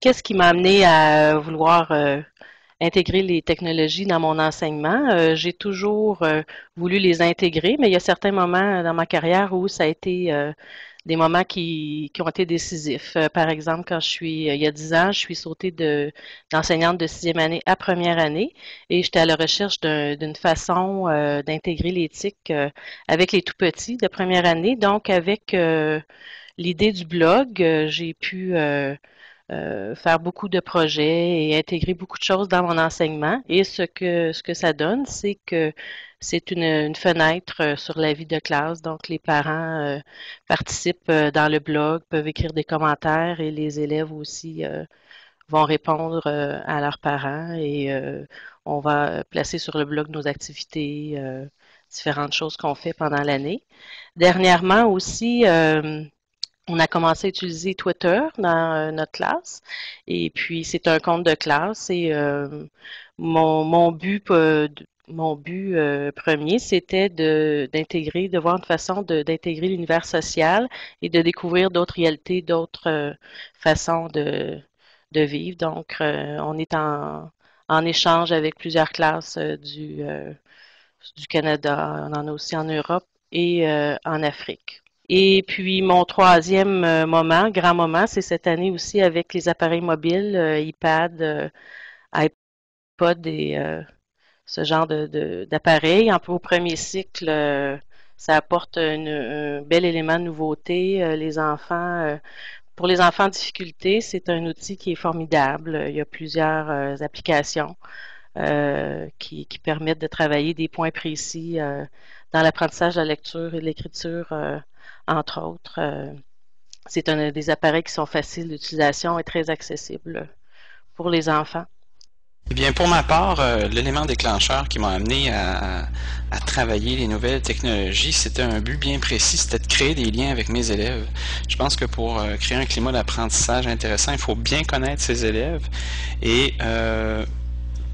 qu'est-ce qui m'a amené à vouloir intégrer les technologies dans mon enseignement? J'ai toujours voulu les intégrer, mais il y a certains moments dans ma carrière où ça a été des moments qui ont été décisifs. Par exemple, quand il y a 10 ans, je suis sautée d'enseignante de sixième année à première année et j'étais à la recherche d'une façon d'intégrer l'éthique avec les tout petits de première année. Donc, avec l'idée du blog, j'ai pu faire beaucoup de projets et intégrer beaucoup de choses dans mon enseignement. Et ce que ça donne, c'est que c'est une fenêtre sur la vie de classe. Donc, les parents participent dans le blog, peuvent écrire des commentaires et les élèves aussi vont répondre à leurs parents et on va placer sur le blog nos activités, différentes choses qu'on fait pendant l'année. Dernièrement aussi, on a commencé à utiliser Twitter dans notre classe et puis c'est un compte de classe et mon but premier, c'était d'intégrer, de voir une façon d'intégrer l'univers social et de découvrir d'autres réalités, d'autres façons de vivre. Donc, on est en échange avec plusieurs classes du Canada, on en a aussi en Europe et en Afrique. Et puis mon troisième grand moment, c'est cette année aussi avec les appareils mobiles, iPad, iPod et ce genre d'appareils. Au premier cycle, ça apporte un bel élément de nouveauté. Pour les enfants en difficulté, c'est un outil qui est formidable. Il y a plusieurs applications qui permettent de travailler des points précis dans l'apprentissage de la lecture et de l'écriture, entre autres. C'est un des appareils qui sont faciles d'utilisation et très accessibles pour les enfants. Eh bien, pour ma part, l'élément déclencheur qui m'a amené à travailler les nouvelles technologies, c'était un but bien précis, c'était de créer des liens avec mes élèves. Je pense que pour créer un climat d'apprentissage intéressant, il faut bien connaître ses élèves. Et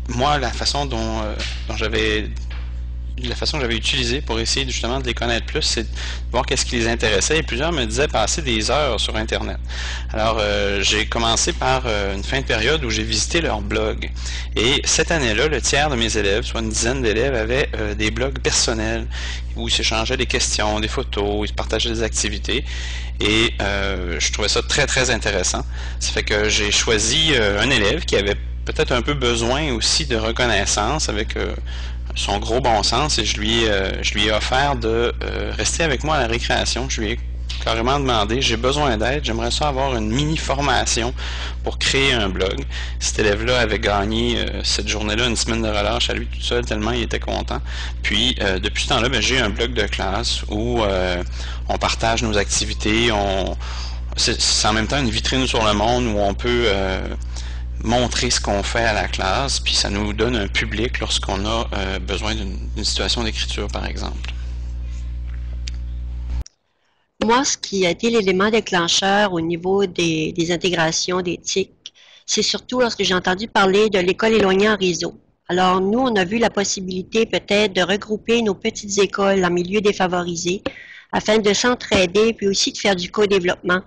moi, la façon dont j'avais utilisé pour essayer justement de les connaître plus, c'est de voir qu'est-ce qui les intéressait. Et plusieurs me disaient passer des heures sur Internet. Alors, j'ai commencé par une fin de période où j'ai visité leur blog. Et cette année-là, le tiers de mes élèves, soit une dizaine d'élèves, avaient des blogs personnels où ils s'échangeaient des questions, des photos, ils se partageaient des activités. Et je trouvais ça très, très intéressant. Ça fait que j'ai choisi un élève qui avait peut-être un peu besoin aussi de reconnaissance avec son gros bon sens et je lui ai offert de rester avec moi à la récréation. Je lui ai carrément demandé, j'ai besoin d'aide, j'aimerais ça avoir une mini-formation pour créer un blog. Cet élève-là avait gagné cette journée-là une semaine de relâche à lui tout seul, tellement il était content. Puis, depuis ce temps-là, j'ai un blog de classe où on partage nos activités, c'est en même temps une vitrine sur le monde où on peut montrer ce qu'on fait à la classe, puis ça nous donne un public lorsqu'on a besoin d'une situation d'écriture, par exemple. Moi, ce qui a été l'élément déclencheur au niveau des intégrations d'éthique, c'est surtout lorsque j'ai entendu parler de l'école éloignée en réseau. Alors, nous, on a vu la possibilité peut-être de regrouper nos petites écoles en milieu défavorisé afin de s'entraider, puis aussi de faire du co-développement.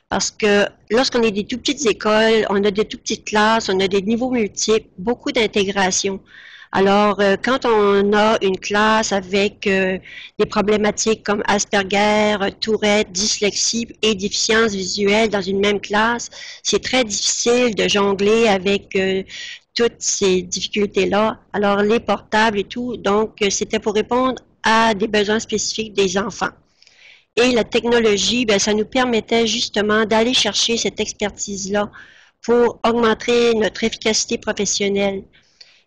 Parce que lorsqu'on est des tout petites écoles, on a des tout petites classes, on a des niveaux multiples, beaucoup d'intégration. Alors, quand on a une classe avec des problématiques comme Asperger, Tourette, dyslexie et déficience visuelle dans une même classe, c'est très difficile de jongler avec toutes ces difficultés-là. Alors, les portables et tout, donc c'était pour répondre à des besoins spécifiques des enfants. Et la technologie, bien, ça nous permettait justement d'aller chercher cette expertise-là pour augmenter notre efficacité professionnelle.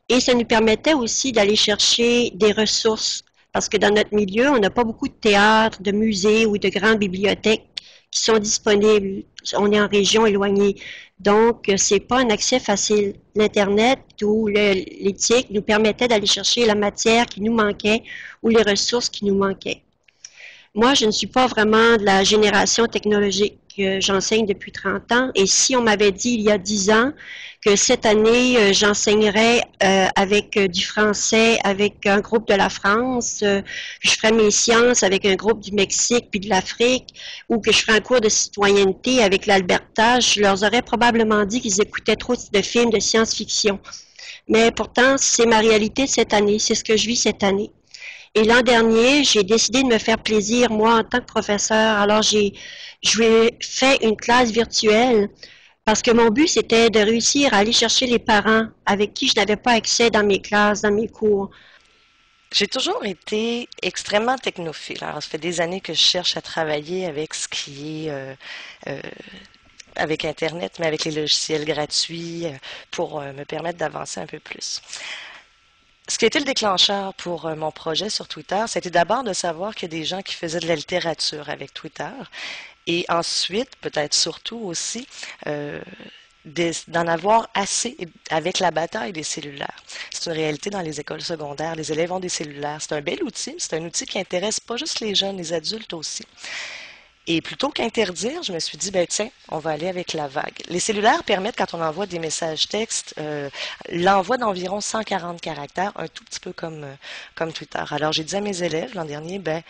Et ça nous permettait aussi d'aller chercher des ressources, parce que dans notre milieu, on n'a pas beaucoup de théâtres, de musées ou de grandes bibliothèques qui sont disponibles. On est en région éloignée. Donc, c'est pas un accès facile. L'Internet ou l'éthique nous permettait d'aller chercher la matière qui nous manquait ou les ressources qui nous manquaient. Moi, je ne suis pas vraiment de la génération technologique. que j'enseigne depuis 30 ans. Et si on m'avait dit il y a 10 ans que cette année, j'enseignerais avec du français, avec un groupe de la France, que je ferais mes sciences avec un groupe du Mexique puis de l'Afrique, ou que je ferais un cours de citoyenneté avec l'Alberta, je leur aurais probablement dit qu'ils écoutaient trop de films de science-fiction. Mais pourtant, c'est ma réalité cette année, c'est ce que je vis cette année. Et l'an dernier, j'ai décidé de me faire plaisir, moi, en tant que professeur. Alors, je lui ai fait une classe virtuelle parce que mon but, c'était de réussir à aller chercher les parents avec qui je n'avais pas accès dans mes classes, dans mes cours. J'ai toujours été extrêmement technophile. Alors, ça fait des années que je cherche à travailler avec ce qui est avec Internet, mais avec les logiciels gratuits pour me permettre d'avancer un peu plus. Ce qui a été le déclencheur pour mon projet sur Twitter, c'était d'abord de savoir qu'il y a des gens qui faisaient de la littérature avec Twitter. Et ensuite, peut-être surtout aussi, d'en avoir assez avec la bataille des cellulaires. C'est une réalité dans les écoles secondaires. Les élèves ont des cellulaires. C'est un bel outil. C'est un outil qui intéresse pas juste les jeunes, les adultes aussi. Et plutôt qu'interdire, je me suis dit, ben tiens, on va aller avec la vague. Les cellulaires permettent, quand on envoie des messages textes, l'envoi d'environ 140 caractères, un tout petit peu comme Twitter. Alors, j'ai dit à mes élèves l'an dernier, ben,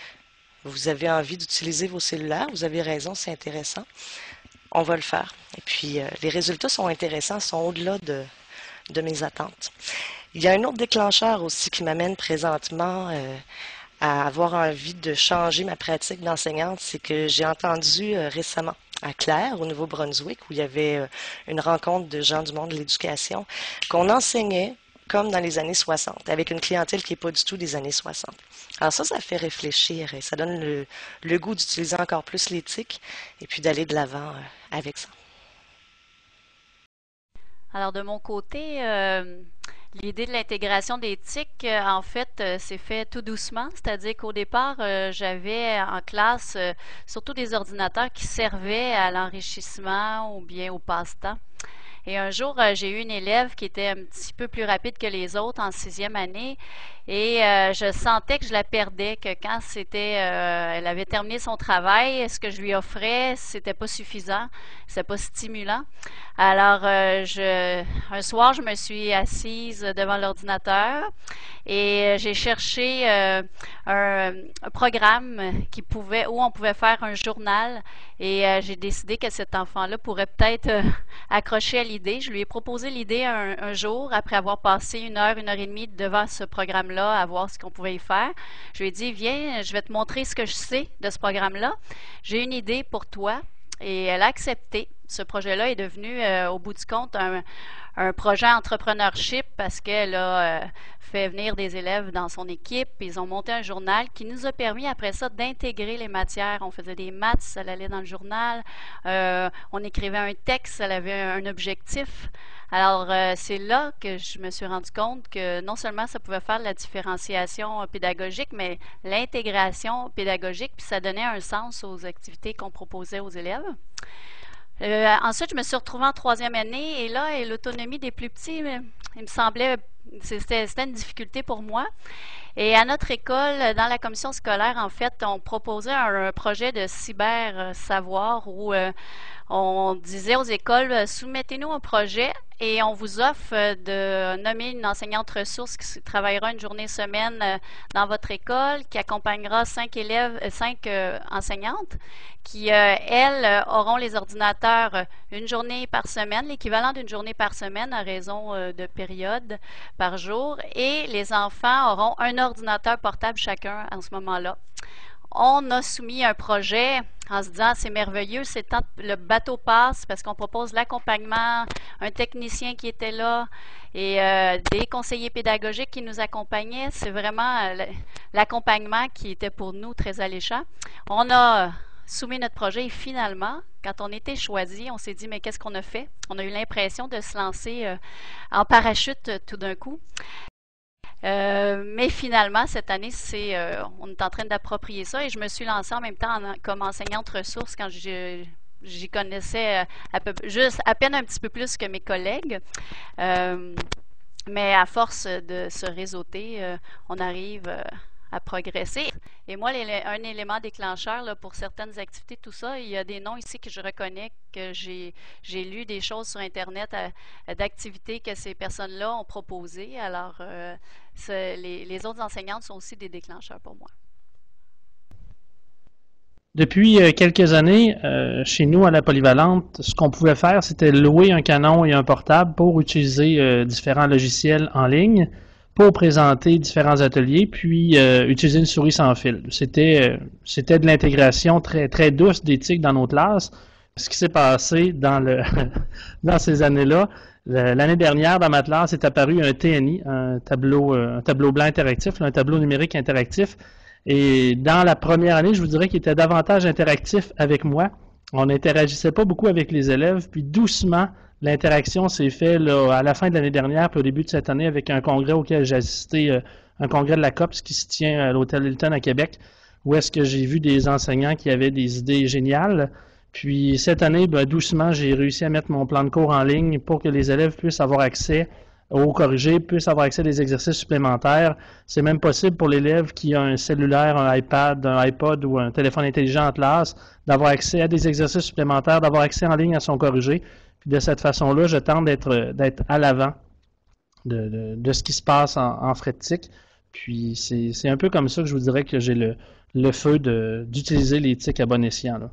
vous avez envie d'utiliser vos cellulaires, vous avez raison, c'est intéressant. On va le faire. Et puis, les résultats sont intéressants, sont au-delà de mes attentes. Il y a un autre déclencheur aussi qui m'amène présentement à avoir envie de changer ma pratique d'enseignante, c'est que j'ai entendu récemment à Clare, au Nouveau-Brunswick, où il y avait une rencontre de gens du monde de l'éducation, qu'on enseignait comme dans les années 60, avec une clientèle qui n'est pas du tout des années 60. Alors ça fait réfléchir et ça donne le goût d'utiliser encore plus l'éthique et puis d'aller de l'avant avec ça. Alors de mon côté, l'idée de l'intégration d'éthique, en fait, s'est fait tout doucement, c'est-à-dire qu'au départ, j'avais en classe surtout des ordinateurs qui servaient à l'enrichissement ou bien au passe-temps. Et un jour, j'ai eu une élève qui était un petit peu plus rapide que les autres en 6e année et je sentais que je la perdais, que quand elle avait terminé son travail, ce que je lui offrais, c'était pas suffisant, c'était pas stimulant. Alors, un soir, je me suis assise devant l'ordinateur et j'ai cherché un programme où on pouvait faire un journal et j'ai décidé que cet enfant-là pourrait peut-être accrocher à l'idée. Je lui ai proposé l'idée un jour, après avoir passé une heure et demie devant ce programme-là, à voir ce qu'on pouvait y faire. Je lui ai dit, viens, je vais te montrer ce que je sais de ce programme-là. J'ai une idée pour toi. Et elle a accepté. Ce projet-là est devenu, au bout du compte, un projet entrepreneurship parce qu'elle a fait venir des élèves dans son équipe. Ils ont monté un journal qui nous a permis, après ça, d'intégrer les matières. On faisait des maths, ça allait dans le journal. On écrivait un texte, ça avait un objectif. Alors, c'est là que je me suis rendu compte que non seulement ça pouvait faire de la différenciation pédagogique, mais l'intégration pédagogique, puis ça donnait un sens aux activités qu'on proposait aux élèves. Ensuite, je me suis retrouvée en 3e année et là, l'autonomie des plus petits, il me semblait, c'était une difficulté pour moi. Et à notre école, dans la commission scolaire, en fait, on proposait un projet de cyber-savoir où on disait aux écoles, soumettez-nous un projet et on vous offre de nommer une enseignante ressource qui travaillera une journée semaine dans votre école, qui accompagnera 5 enseignantes qui, elles, auront les ordinateurs une journée par semaine, l'équivalent d'une journée par semaine à raison de périodes par jour, et les enfants auront un ordinateur portable chacun en ce moment-là. On a soumis un projet en se disant c'est merveilleux, c'est tant le bateau passe parce qu'on propose l'accompagnement, un technicien qui était là et des conseillers pédagogiques qui nous accompagnaient. C'est vraiment l'accompagnement qui était pour nous très alléchant. On a soumis notre projet et finalement, quand on était choisi, on s'est dit mais qu'est-ce qu'on a fait? On a eu l'impression de se lancer en parachute tout d'un coup. Mais finalement, cette année, on est en train d'approprier ça et je me suis lancée en même temps comme enseignante ressource quand j'y connaissais juste à peine un petit peu plus que mes collègues. Mais à force de se réseauter, on arrive à progresser. Et moi, un élément déclencheur là, pour certaines activités, tout ça, il y a des noms ici que je reconnais, que j'ai lu des choses sur Internet d'activités que ces personnes-là ont proposées. Alors, les autres enseignantes sont aussi des déclencheurs pour moi. Depuis quelques années, chez nous à la Polyvalente, ce qu'on pouvait faire, c'était louer un canon et un portable pour utiliser différents logiciels en ligne, pour présenter différents ateliers, puis utiliser une souris sans fil. C'était de l'intégration très, très douce d'éthique dans nos classes. Ce qui s'est passé dans ces années-là, l'année dernière, dans ma classe, est apparu un TNI, un tableau blanc interactif, un tableau numérique interactif. Et dans la première année, je vous dirais qu'il était davantage interactif avec moi. On n'interagissait pas beaucoup avec les élèves, puis doucement, l'interaction s'est faite à la fin de l'année dernière, puis au début de cette année, avec un congrès auquel j'ai assisté, un congrès de la COPS qui se tient à l'Hôtel Hilton à Québec, où est-ce que j'ai vu des enseignants qui avaient des idées géniales. Puis cette année, doucement, j'ai réussi à mettre mon plan de cours en ligne pour que les élèves puissent avoir accès au corrigé, puissent avoir accès à des exercices supplémentaires. C'est même possible pour l'élève qui a un cellulaire, un iPad, un iPod ou un téléphone intelligent en classe, d'avoir accès à des exercices supplémentaires, d'avoir accès en ligne à son corrigé. Puis de cette façon-là, je tente d'être à l'avant de ce qui se passe en frais de TIC. Puis c'est un peu comme ça que je vous dirais que j'ai le feu d'utiliser les TIC à bon escient, là.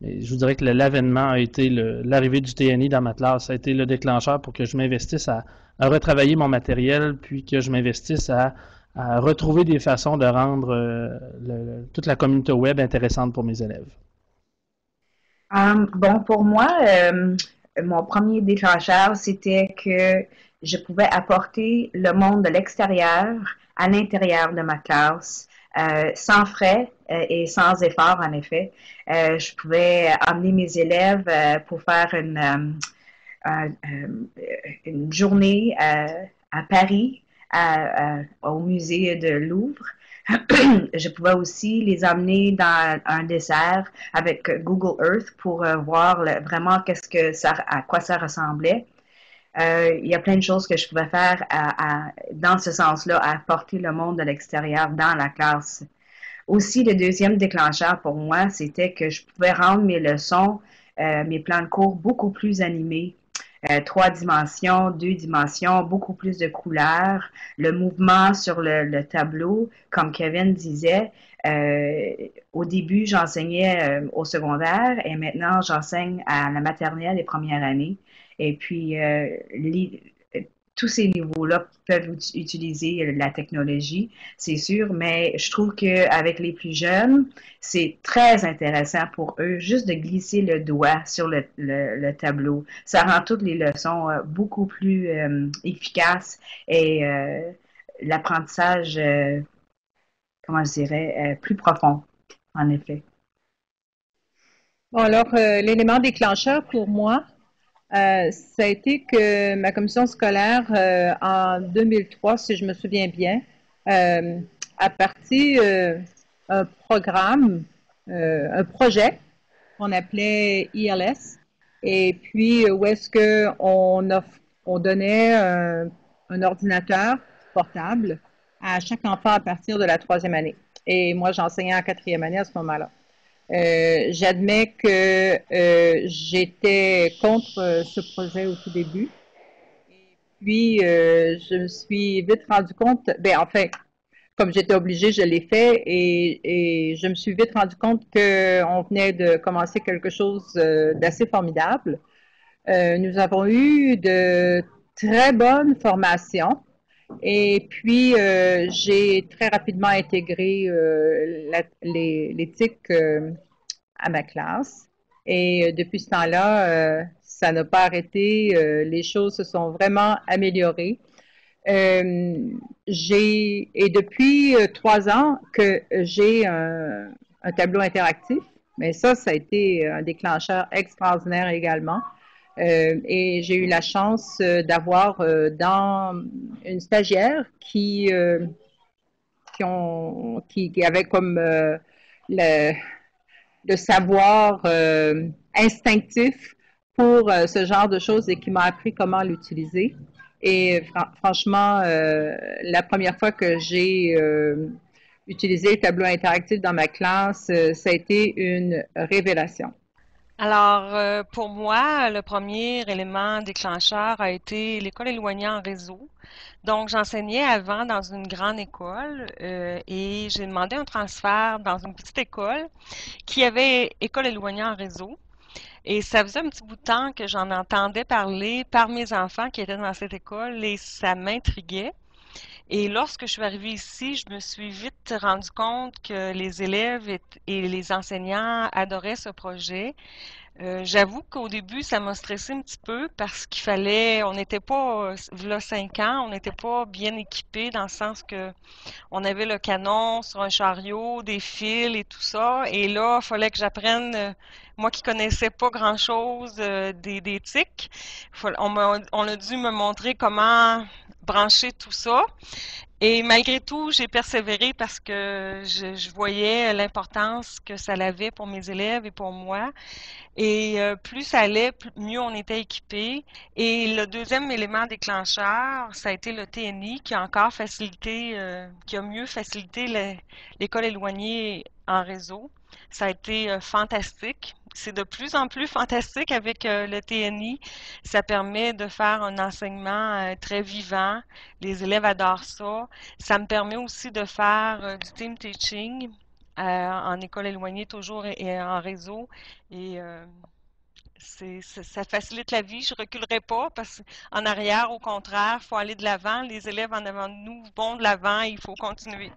Et je vous dirais que l'avènement a été l'arrivée du TNI dans ma classe, ça a été le déclencheur pour que je m'investisse à retravailler mon matériel, puis que je m'investisse à retrouver des façons de rendre toute la communauté web intéressante pour mes élèves. Bon, pour moi, mon premier déclencheur, c'était que je pouvais apporter le monde de l'extérieur à l'intérieur de ma classe. Sans frais et sans effort, en effet. Je pouvais emmener mes élèves pour faire une journée à Paris, au musée de Louvre. Je pouvais aussi les emmener dans un désert avec Google Earth pour voir vraiment à quoi ça ressemblait. Il y a plein de choses que je pouvais faire dans ce sens-là, à apporter le monde de l'extérieur dans la classe. Aussi, le deuxième déclencheur pour moi, c'était que je pouvais rendre mes leçons, mes plans de cours beaucoup plus animés. 3 dimensions, 2 dimensions, beaucoup plus de couleurs, le mouvement sur le tableau, comme Kevin disait. Au début, j'enseignais au secondaire et maintenant, j'enseigne à la maternelle et première année. Et puis, tous ces niveaux-là peuvent utiliser la technologie, c'est sûr, mais je trouve qu'avec les plus jeunes, c'est très intéressant pour eux juste de glisser le doigt sur le tableau. Ça rend toutes les leçons beaucoup plus efficaces et l'apprentissage, comment je dirais, plus profond, en effet. Bon, alors, l'élément déclencheur pour moi, ça a été que ma commission scolaire, en 2003, si je me souviens bien, a parti un programme, un projet qu'on appelait ILS, et puis où est-ce qu'on donnait un ordinateur portable à chaque enfant à partir de la 3e année. Et moi, j'enseignais en 4e année à ce moment-là. J'admets que j'étais contre ce projet au tout début. Et puis, je me suis vite rendu compte, comme j'étais obligée, je l'ai fait et je me suis vite rendu compte qu'on venait de commencer quelque chose d'assez formidable. Nous avons eu de très bonnes formations. Et puis, j'ai très rapidement intégré l'éthique à ma classe. Et depuis ce temps-là, ça n'a pas arrêté. Les choses se sont vraiment améliorées. Et depuis 3 ans que j'ai un tableau interactif. Mais ça a été un déclencheur extraordinaire également. Et j'ai eu la chance d'avoir dans une stagiaire qui avait comme le savoir instinctif pour ce genre de choses et qui m'a appris comment l'utiliser. Et franchement, la première fois que j'ai utiliser le tableau interactif dans ma classe, ça a été une révélation. Alors, pour moi, le premier élément déclencheur a été l'école éloignée en réseau. Donc, j'enseignais avant dans une grande école et j'ai demandé un transfert dans une petite école qui avait école éloignée en réseau. Et ça faisait un petit bout de temps que j'en entendais parler par mes enfants qui étaient dans cette école et ça m'intriguait. Et lorsque je suis arrivée ici, je me suis vite rendu compte que les élèves et les enseignants adoraient ce projet. J'avoue qu'au début, ça m'a stressé un petit peu parce qu'il fallait, on n'était pas, là 5 ans, on n'était pas bien équipés dans le sens que on avait le canon sur un chariot, des fils et tout ça. Et là, il fallait que j'apprenne, moi qui connaissais pas grand-chose des tics, on a dû me montrer comment brancher tout ça. Et malgré tout, j'ai persévéré parce que je voyais l'importance que ça avait pour mes élèves et pour moi. Et plus ça allait, mieux on était équipé. Et le deuxième élément déclencheur, ça a été le TNI qui a encore facilité, qui a mieux facilité l'école éloignée en réseau. Ça a été fantastique. C'est de plus en plus fantastique avec le TNI. Ça permet de faire un enseignement très vivant. Les élèves adorent ça. Ça me permet aussi de faire du team teaching en école éloignée, toujours et en réseau. Et ça facilite la vie. Je reculerai pas parce qu'en arrière, au contraire, il faut aller de l'avant. Les élèves en avant de nous vont de l'avant et il faut continuer.